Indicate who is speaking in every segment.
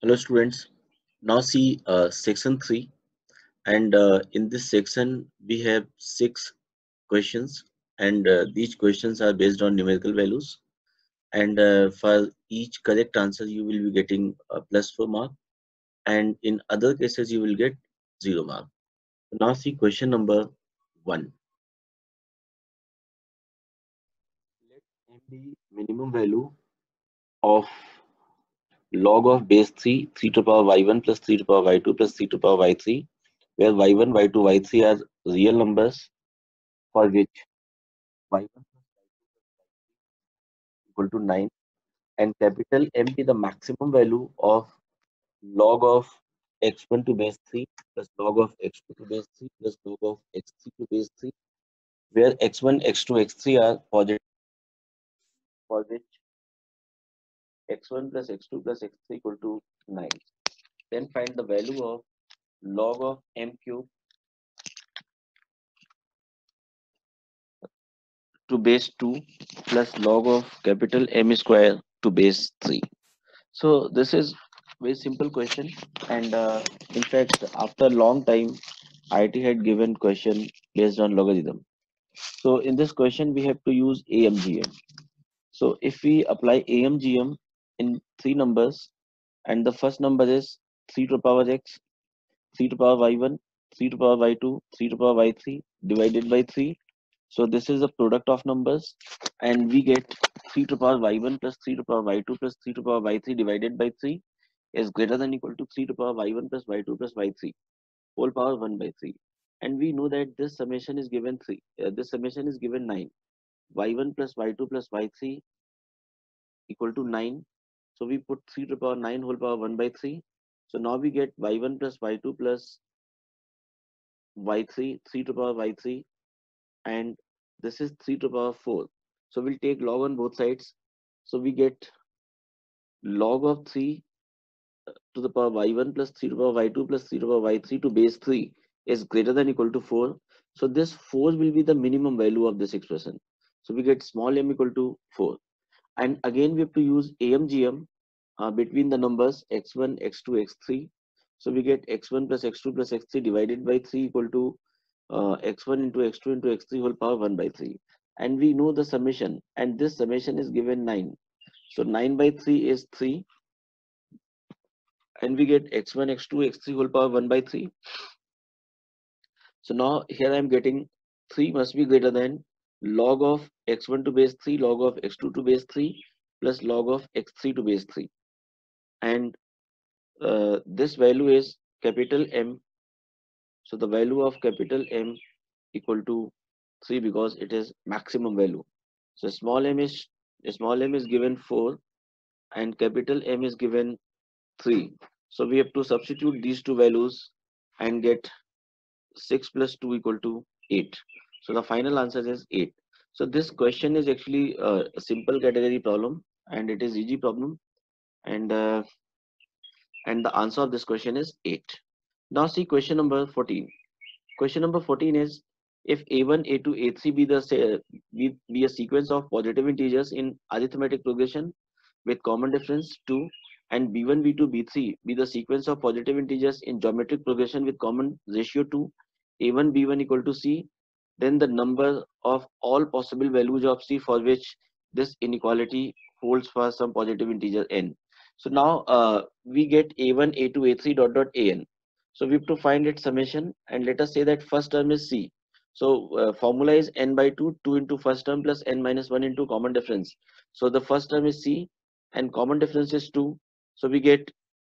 Speaker 1: Hello students. Now see section 3, and in this section we have 6 questions, and these questions are based on numerical values, and for each correct answer you will be getting a plus 4 mark, and in other cases you will get 0 mark. Now see question number 1. Let m be minimum value of log of base 3, 3 to the power y1 plus 3 to the power y2 plus 3 to the power y3, where y1, y2, y3 are real numbers for which y1 plus equal to 9, and capital M be the maximum value of log of x1 to base 3 plus log of x2 to base 3 plus log of x3 to base 3, where x1, x2, x3 are positive, for which x1 plus x2 plus x3 equal to 9. Then find the value of log of m cube to base 2 plus log of capital M square to base 3. So this is very simple question, and in fact after a long time IT had given question based on logarithm. So in this question we have to use AMGM. So if we apply AMGM in three numbers, and the first number is 3 to the power x, 3 to the power y1, 3 to the power y2, 3 to the power y3 divided by 3. So this is the product of numbers, and we get 3 to the power y1 plus 3 to the power y2 plus 3 to the power y3 divided by 3 is greater than equal to 3 to the power y1 plus y2 plus y3 whole power 1 by 3. And we know that this summation is given 3. This summation is given 9. y1 plus y2 plus y3 equal to 9. So we put 3 to the power 9 whole power 1 by 3. So now we get y1 plus y2 plus y3, 3 to the power y3, and this is 3 to the power 4. So we'll take log on both sides. So we get log of 3 to the power y1 plus 3 to the power y2 plus 3 to the power y3 to base 3 is greater than equal to 4. So this 4 will be the minimum value of this expression. So we get small m equal to 4. And again we have to use AMGM between the numbers x1, x2, x3. So we get x1 plus x2 plus x3 divided by 3 equal to x1 into x2 into x3 whole power 1 by 3. And we know the summation, and this summation is given 9. So 9 by 3 is 3, and we get x1, x2, x3 whole power 1 by 3. So now here I am getting 3 must be greater than log of x1 to base 3, log of x2 to base 3 plus log of x3 to base 3. And this value is capital M. So the value of capital M equal to 3 because it is maximum value. So small m is given 4 and capital M is given 3. So we have to substitute these two values and get 6 plus 2 equal to 8. So the final answer is 8. So this question is actually a simple category problem, and it is easy problem, and the answer of this question is 8. Now see question number 14. Question number 14 is, if a1, a2, a3 be a sequence of positive integers in arithmetic progression with common difference 2, and b1, b2, b3 be the sequence of positive integers in geometric progression with common ratio 2, a1, b1 equal to c, then the number of all possible values of c for which this inequality holds for some positive integer n. So now we get a1, a2, a3 dot dot an. So we have to find its summation, and let us say that first term is c. So formula is n by 2, 2 into first term plus n minus 1 into common difference. So the first term is c and common difference is 2. So we get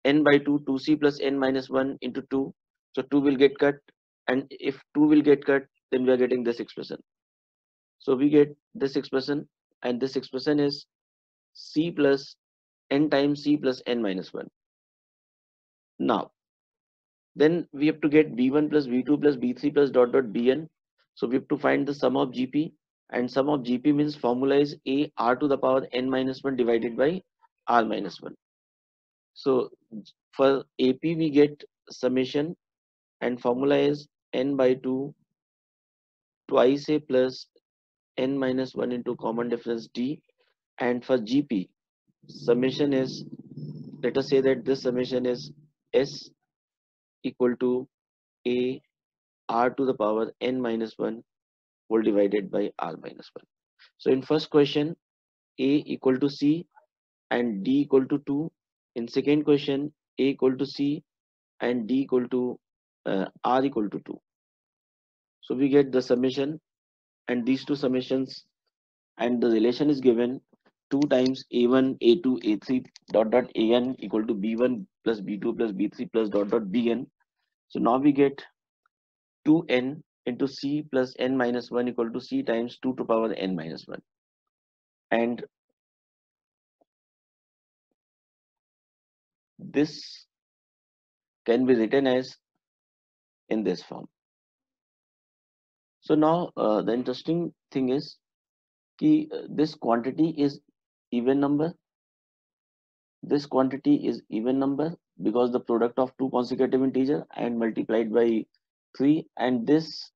Speaker 1: n by 2, 2c plus n minus 1 into 2. So 2 will get cut, and if 2 will get cut, then we are getting this expression. So we get this expression, and this expression is c plus n times c plus n minus 1. Now then we have to get b1 plus b2 plus b3 plus dot dot bn. So we have to find the sum of gp, and sum of gp means formula is a r to the power n minus 1 divided by r minus 1. So for ap we get summation, and formula is n by 2 twice a plus n minus 1 into common difference d, and for gp summation is let us say that this summation is S equal to a r to the power n minus 1 whole divided by r minus 1. So in first question, a equal to c and d equal to 2. In second question, a equal to c and d equal to r equal to 2. So we get the summation and these two summations, and the relation is given 2 times a1 a2 a3 dot dot an equal to b1 plus b2 plus b3 plus dot dot bn. So now we get 2n into c plus n minus 1 equal to c times 2 to power n minus 1, and this can be written as in this form. So now the interesting thing is this quantity is even number. This quantity is even number because the product of two consecutive integer and multiplied by 3, and this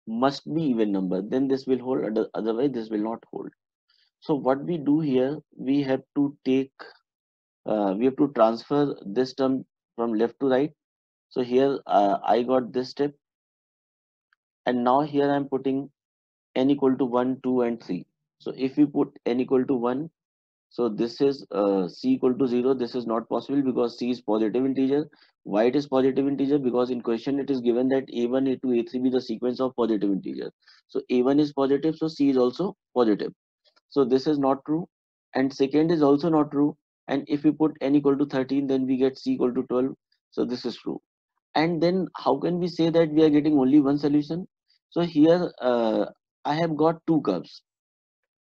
Speaker 1: must be even number, then this will hold, otherwise this will not hold. So what we do here, we have to transfer this term from left to right. So here I got this step, and now here I am putting n equal to 1, 2 and 3. So if we put n equal to 1, so this is c equal to 0. This is not possible because c is positive integer. Why it is positive integer? Because in question it is given that a1 a2 a3 be the sequence of positive integer. So a1 is positive, so c is also positive. So this is not true, and second is also not true. And if we put n equal to 13, then we get c equal to 12. So this is true. And then how can we say that we are getting only one solution? So here I have got two curves,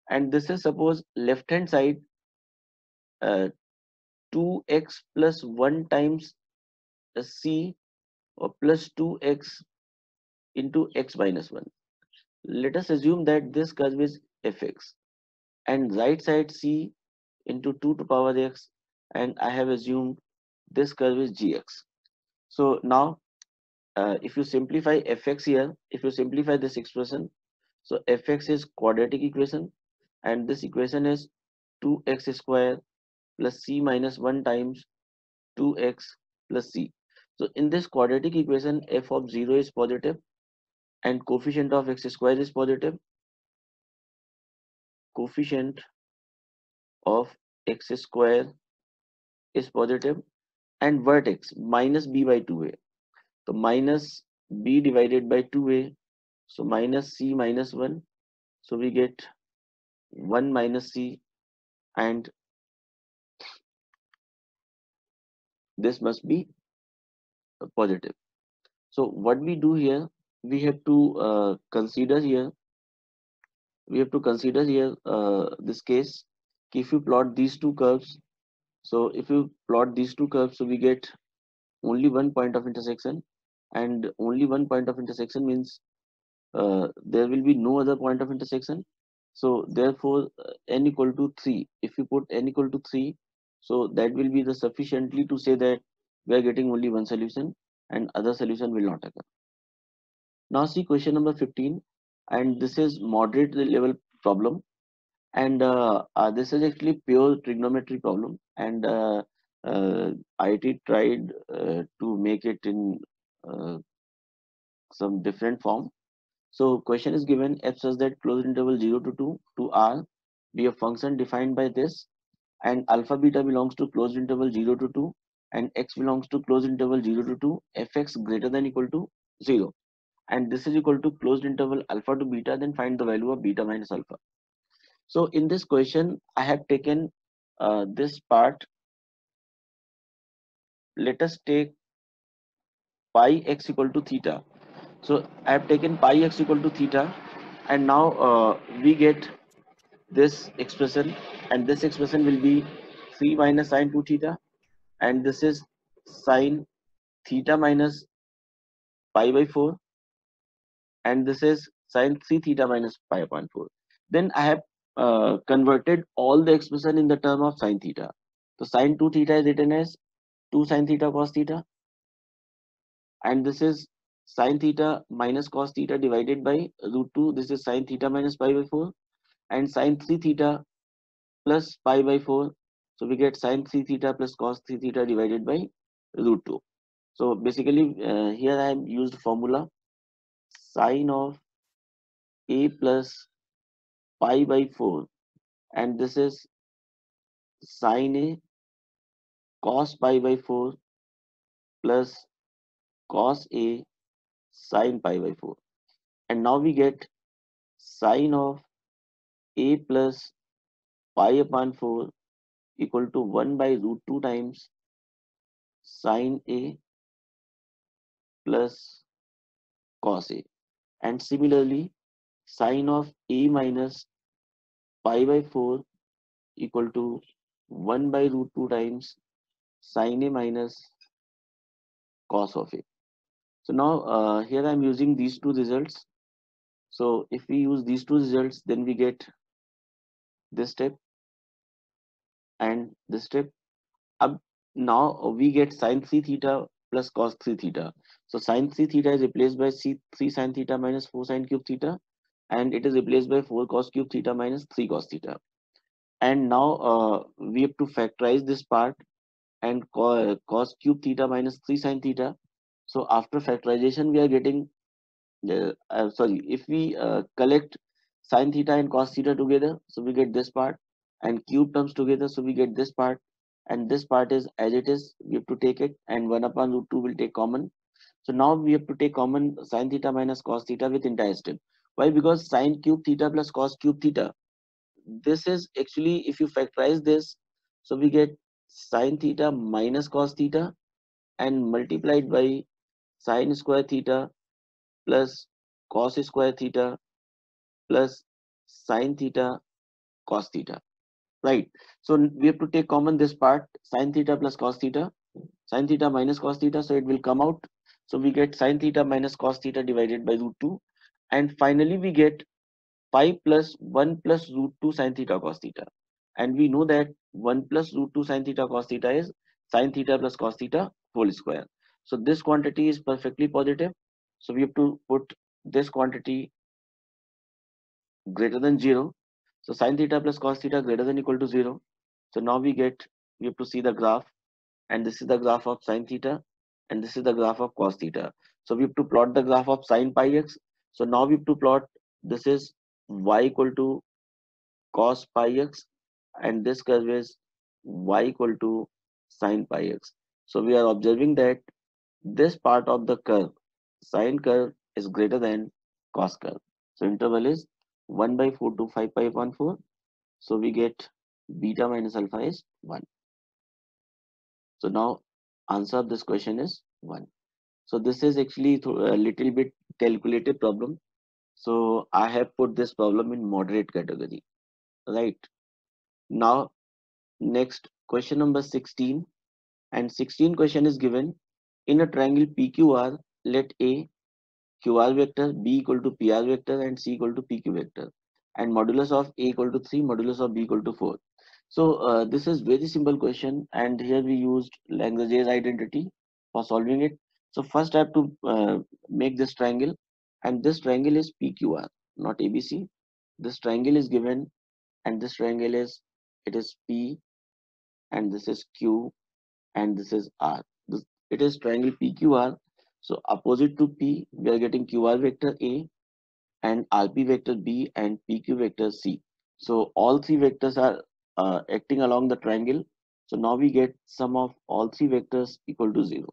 Speaker 1: and this is suppose left hand side, uh, 2x plus 1 times c or plus 2x into x minus 1. Let us assume that this curve is fx, and right side c into 2 to power x, and I have assumed this curve is gx. So now if you simplify fx here, if you simplify this expression, so fx is quadratic equation, and this equation is 2x square plus c minus 1 times 2x plus c. So in this quadratic equation, f of 0 is positive and coefficient of x square is positive. Coefficient of x square is positive, and vertex minus b by 2a. So minus b divided by 2a. So minus c minus 1. So we get 1 minus c, and this must be positive. So what we do here, we have to consider here, this case. If you plot these two curves, so if you plot these two curves, so we get only one point of intersection, and only one point of intersection means there will be no other point of intersection. So therefore n equal to 3, if you put n equal to 3, so that will be the sufficiently to say that we are getting only one solution and other solution will not occur. Now see question number 15, and this is moderate level problem, and this is actually pure trigonometry problem, and IIT tried to make it in uh, some different form. So question is given, f such that closed interval 0 to 2 to r be a function defined by this, and alpha beta belongs to closed interval 0 to 2, and x belongs to closed interval 0 to 2, fx greater than equal to 0, and this is equal to closed interval alpha to beta, then find the value of beta minus alpha. So in this question I have taken this part. Let us take pi x equal to theta. So I have taken pi x equal to theta, and now we get this expression, and this expression will be 3 minus sine 2 theta, and this is sine theta minus pi by 4, and this is sine 3 theta minus pi upon 4. Then I have converted all the expression in the term of sine theta. So sine 2 theta is written as 2 sine theta cos theta, and this is sine theta minus cos theta divided by root 2. This is sine theta minus pi by 4, and sine 3 theta plus pi by 4. So we get sine 3 theta plus cos 3 theta divided by root 2. So basically here I have used formula sine of a plus pi by 4, and this is sine a cos pi by 4 plus cos a sine pi by 4. And now we get sine of a plus pi upon 4 equal to 1 by root 2 times sine a plus cos a. And similarly, sine of a minus pi by 4 equal to 1 by root 2 times sine a minus cos of a. So now here I am using these two results. So if we use these two results, then we get this step and this step. Now we get sine 3 theta plus cos 3 theta. So sine 3 theta is replaced by 3 sine theta minus 4 sine cube theta, and it is replaced by 4 cos cube theta minus 3 cos theta. And now we have to factorize this part, and cos cube theta minus 3 sine theta. So after factorization, we are getting sorry, if we collect sine theta and cos theta together, so we get this part, and cube terms together, so we get this part, and this part is as it is, we have to take it, and 1 upon root 2 will take common. So now we have to take common sine theta minus cos theta with entire step. Why? Because sine cube theta plus cos cube theta, this is actually, if you factorize this, so we get sine theta minus cos theta and multiplied by sine square theta plus cos square theta plus sine theta cos theta, right? So we have to take common this part, sine theta plus cos theta, sine theta minus cos theta, so it will come out. So we get sine theta minus cos theta divided by root 2, and finally we get pi plus 1 plus root 2 sine theta cos theta, and we know that 1 plus root 2 sine theta cos theta is sine theta plus cos theta whole square. So this quantity is perfectly positive, so we have to put this quantity greater than 0. So sine theta plus cos theta greater than equal to 0. So now we have to see the graph, and this is the graph of sine theta, and this is the graph of cos theta. So we have to plot the graph of sine pi x. So now we have to plot, this is y equal to cos pi x, and this curve is y equal to sine pi x. So we are observing that this part of the curve, sine curve, is greater than cos curve. So interval is 1 by 4 to 5 pi upon 4. So we get beta minus alpha is 1. So now answer of this question is 1. So this is actually a little bit calculated problem. So I have put this problem in moderate category, right? Now next question number 16, and 16 question is given in a triangle PQR, let A QR vector, B equal to PR vector, and C equal to PQ vector, and modulus of A equal to 3, modulus of B equal to 4. So this is very simple question, and here we used Lagrange's identity for solving it. So first I have to make this triangle, and this triangle is PQR, not ABC. This triangle is given, and this triangle is, it is P, and this is Q, and this is R. It is triangle PQR. So opposite to P, we are getting QR vector A, and RP vector B, and PQ vector C. So all three vectors are acting along the triangle. So now we get sum of all three vectors equal to 0.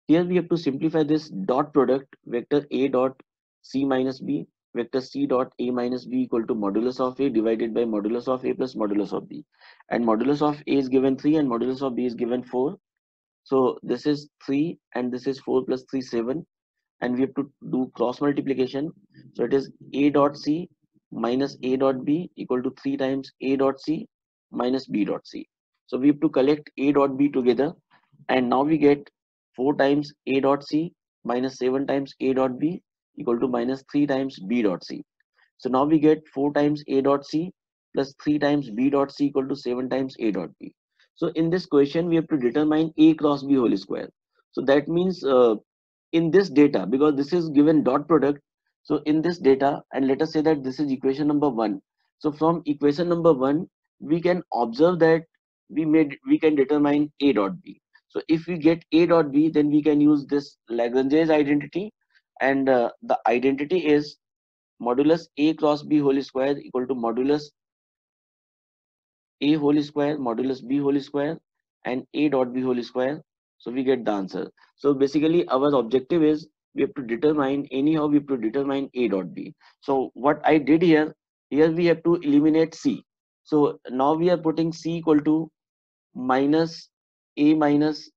Speaker 1: Here we have to simplify this dot product, vector A dot C minus B, vector C dot A minus B equal to modulus of A divided by modulus of A plus modulus of B. And modulus of A is given 3 and modulus of B is given 4. So this is 3 and this is 4 plus 3, 7. And we have to do cross multiplication. So it is A dot C minus A dot B equal to 3 times A dot C minus B dot C. So we have to collect A dot B together, and now we get 4 times A dot C minus 7 times A dot B equal to minus 3 times B dot C. So now we get 4 times A dot C plus 3 times B dot C equal to 7 times A dot B. So in this question, we have to determine A cross B whole square. So that means in this data, because this is given dot product, so in this data, and let us say that this is equation number 1. So from equation number 1, we can observe that we can determine A dot B. So if we get A dot B, then we can use this Lagrange's identity, and the identity is modulus A cross B whole square equal to modulus A whole square modulus B whole square and A dot B whole square. So we get the answer. So basically our objective is we have to determine, anyhow we have to determine A dot B. So what I did here, we have to eliminate C. So now we are putting C equal to minus A minus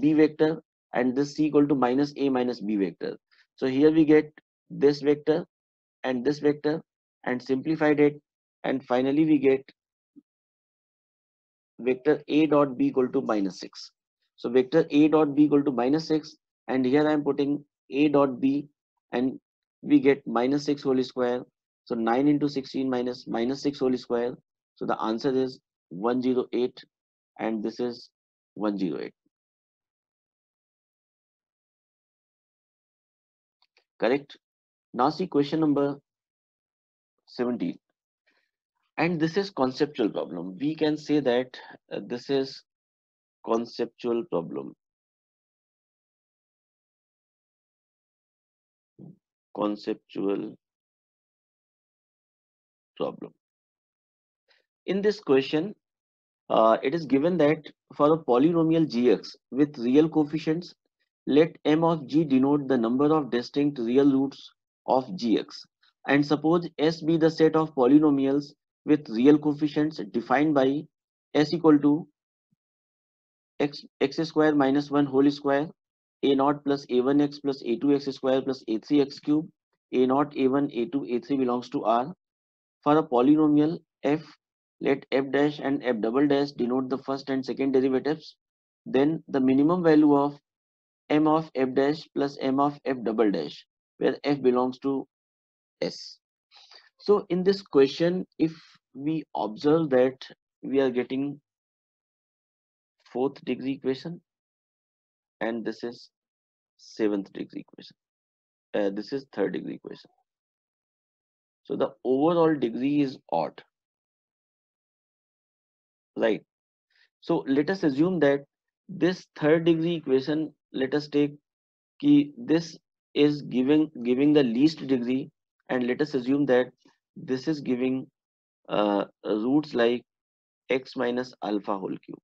Speaker 1: B vector, and this C equal to minus A minus B vector. So here we get this vector and this vector and simplified it, and finally we get vector A dot B equal to minus 6. So vector A dot B equal to minus 6, and here I am putting A dot B, and we get minus 6 whole square. So 9 into 16 minus 6 whole square. So the answer is 108, and this is 108. Correct? Now see question number 17. And this is conceptual problem. We can say that this is conceptual problem. Conceptual problem. In this question, it is given that for a polynomial gx with real coefficients, let m of g denote the number of distinct real roots of gx. And suppose S be the set of polynomials with real coefficients defined by S equal to x square minus 1 whole square, a naught plus a1x plus a2x square plus a3x cube, a naught a1 a2 a3 belongs to R. For a polynomial f, let f dash and f double dash denote the first and second derivatives. Then the minimum value of m of f dash plus m of f double dash, where f belongs to S. So in this question, if we observe that we are getting fourth degree equation, and this is seventh degree equation. This is third degree equation. So the overall degree is odd, right? So let us assume that this third degree equation, let us take this is giving the least degree, and let us assume that this is giving roots like x minus alpha whole cube.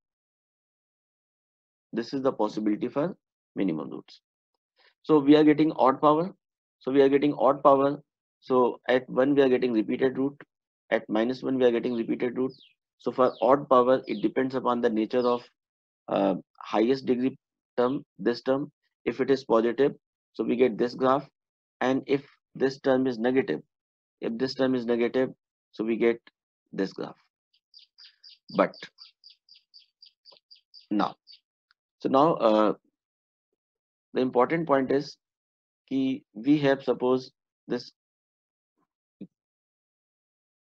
Speaker 1: This is the possibility for minimum roots. So we are getting odd power. So at 1 we are getting repeated root. At minus 1 we are getting repeated root. So for odd power, it depends upon the nature of highest degree term, this term. If it is positive, so we get this graph, and if this term is negative, so we get this graph. But now, the important point is we have, suppose, this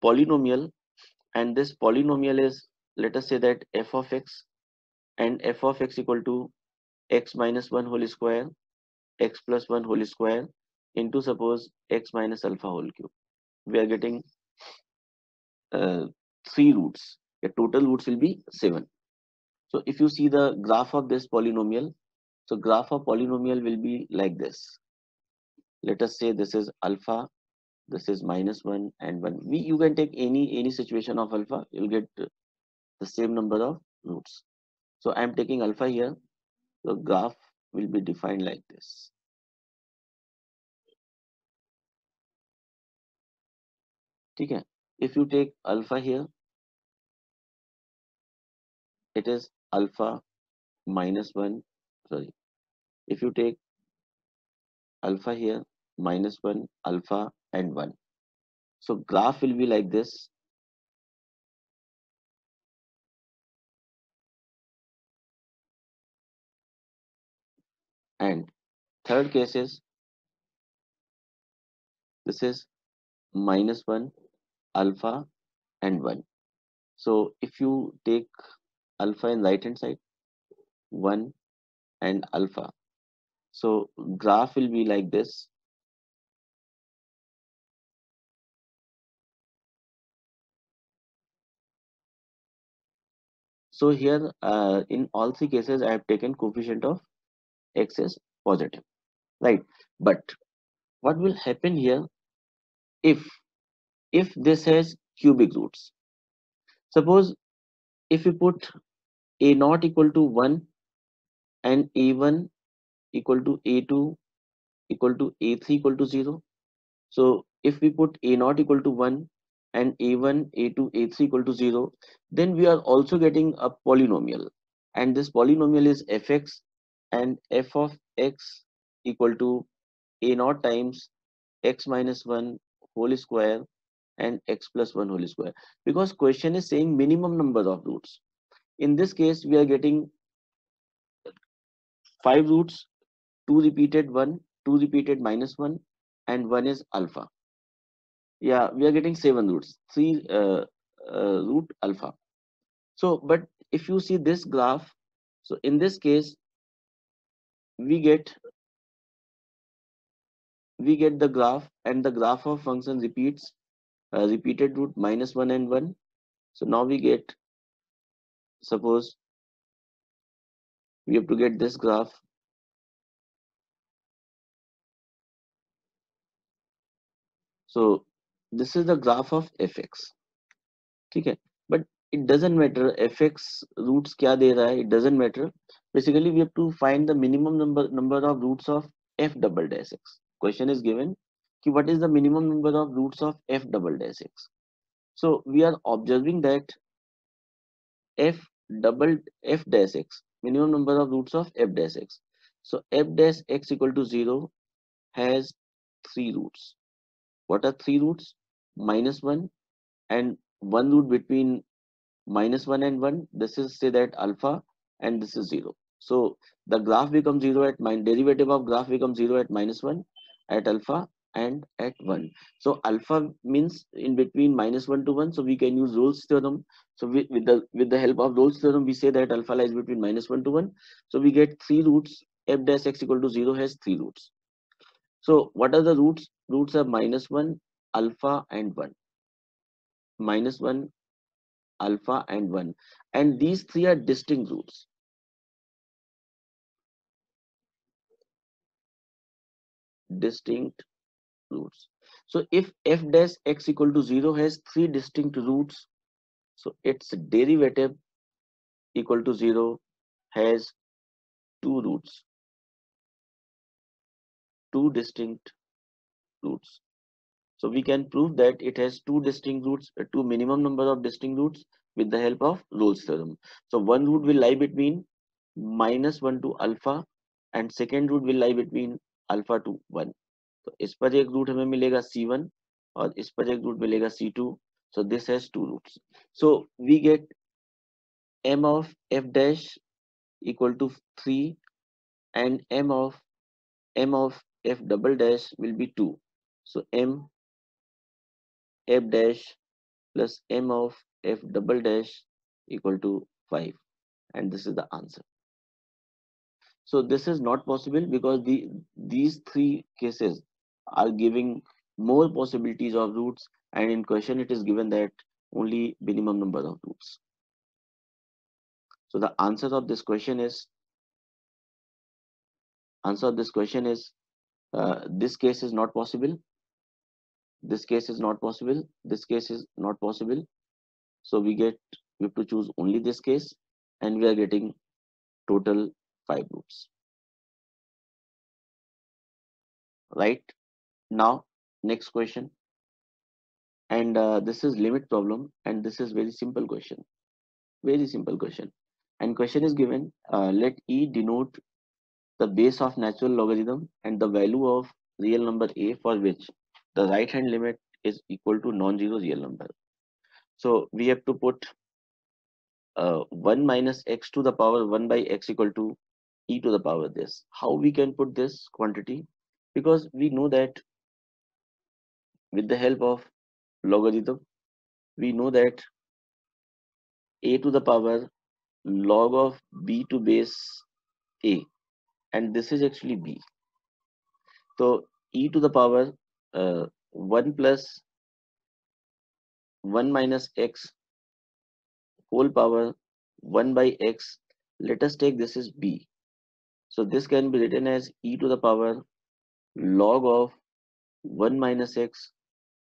Speaker 1: polynomial, and this polynomial is, let us say that f of x, and f of x equal to x minus 1 whole square, x plus 1 whole square into, suppose, x minus alpha whole cube. We are getting uh, 3 roots. The total roots will be 7. So if you see the graph of this polynomial, so graph of polynomial will be like this. Let us say this is alpha, this is minus 1 and 1. You can take any situation of alpha, you'll get the same number of roots. So I am taking alpha here. The graph will be defined like this. Okay. If you take alpha here, it is alpha minus 1. Sorry. If you take alpha here, minus 1, alpha and 1. So graph will be like this. And third case is, this is minus 1, alpha and 1. So if you take alpha in right hand side, 1 and alpha. So graph will be like this. So here in all three cases I have taken coefficient of x is positive, right? But what will happen here if this has cubic roots? Suppose if we put a naught equal to 1 and a1 equal to a2 equal to a3 equal to 0. So if we put a naught equal to 1 and a1, a2, a3 equal to 0, then we are also getting a polynomial, and this polynomial is fx, and f of x equal to a naught times x minus 1 whole square and x plus 1 whole square, because question is saying minimum number of roots. In this case we are getting 5 roots, 2 repeated 1, 2 repeated minus 1, and 1 is alpha. Yeah, we are getting 7 roots, 3 root alpha. So but if you see this graph, so in this case we get the graph, and the graph of function repeats, repeated root minus 1 and 1. So now we get, suppose we have to get this graph. So this is the graph of fx, okay? But it doesn't matter fx roots kya de raha hai, it doesn't matter. Basically we have to find the minimum number of roots of f double dash x. Question is given ki what is the minimum number of roots of f double dash x. So we are observing that f double f dash x, minimum number of roots of f dash x. So f dash x equal to 0 has 3 roots. What are 3 roots? Minus 1 and 1 root between minus 1 and 1. This is, say that, alpha, and this is 0. So the graph becomes 0 at derivative of graph becomes 0 at minus 1, at alpha, and at 1. So alpha means in between minus 1 to 1, so we can use Rolle's theorem. So with the help of Rolle's theorem, we say that alpha lies between minus 1 to 1. So we get 3 roots. F dash x equal to 0 has 3 roots. So what are the roots? Roots are minus 1, alpha, and 1. Minus 1, alpha, and 1. And these three are distinct roots. Distinct roots. So if f dash x equal to 0 has 3 distinct roots, so its derivative equal to 0 has 2 roots, 2 distinct roots. So we can prove that it has 2 distinct roots, 2 minimum number of distinct roots with the help of Rolle's theorem. So one root will lie between minus 1 to alpha, and second root will lie between alpha to 1. तो इस पर एक root हमें मिलेगा C1 और इस पर एक रूट मिलेगा C2. So this has 2 roots. So we get m of f dash equal to 3, and m of f double dash will be 2. So m f dash plus m of f double dash equal to 5, and this is the answer. So this is not possible because these three cases are giving more possibilities of roots, and in question it is given that only minimum number of roots. So the answer of this question is this case is not possible. This case is not possible. This case is not possible. So we have to choose only this case, and we are getting total 5 roots. Right? Now, next question. And this is limit problem, and this is very simple question. Very simple question. And question is given, let E denote the base of natural logarithm and the value of real number A for which the right hand limit is equal to non-zero real number. So we have to put 1 minus x to the power 1 by x equal to e to the power this. How we can put this quantity? Because we know that with the help of logarithm, we know that a to the power log of b to base a, and this is actually b. So e to the power 1 plus 1 minus x whole power 1 by x, let us take this is b. So this can be written as e to the power log of 1 minus x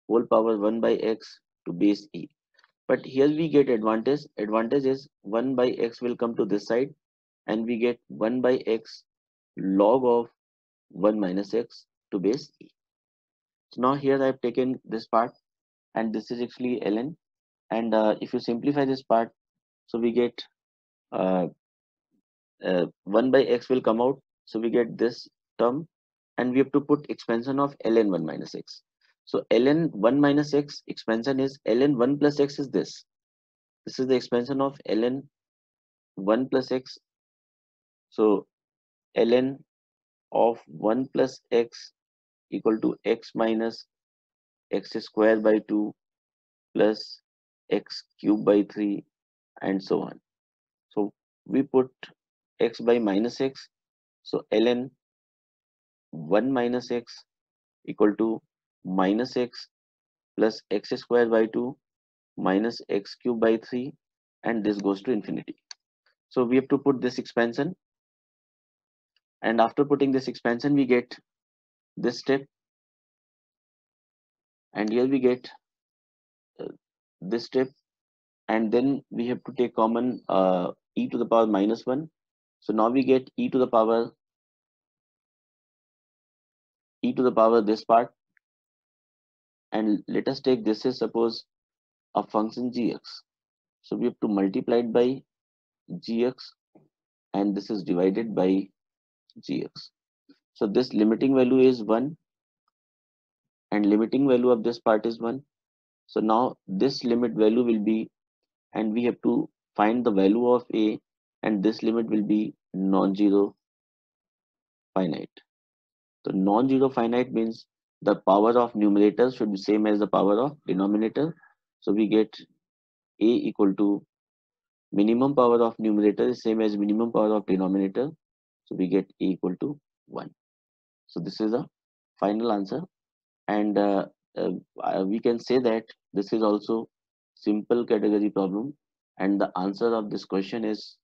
Speaker 1: whole power 1 by x to base e. But here we get advantage. Advantage is 1 by x will come to this side and we get 1 by x log of 1 minus x to base e. So now here I have taken this part and this is actually ln, and if you simplify this part, so we get uh, 1 by x will come out, so we get this term, and we have to put expansion of ln 1 minus x. So ln 1 minus x expansion is ln 1 plus x is this. This is the expansion of ln 1 plus x. So ln of 1 plus x equal to x minus x square by 2 plus x cube by 3 and so on. So we put x by minus x. So ln 1 minus x equal to minus x plus x square by 2 minus x cube by 3, and this goes to infinity. So we have to put this expansion, and after putting this expansion we get this step, and here we get uh, this step, and then we have to take common e to the power minus 1. So now we get e to the power this part, and let us take this is suppose a function gx. So we have to multiply it by gx, and this is divided by gx. So this limiting value is 1 and limiting value of this part is 1. So now this limit value will be, and we have to find the value of a, and this limit will be non-zero finite. So non-zero finite means the power of numerator should be same as the power of denominator. So we get a equal to minimum power of numerator is same as minimum power of denominator. So we get a equal to 1. So this is the final answer, and we can say that this is also simple category problem, and the answer of this question is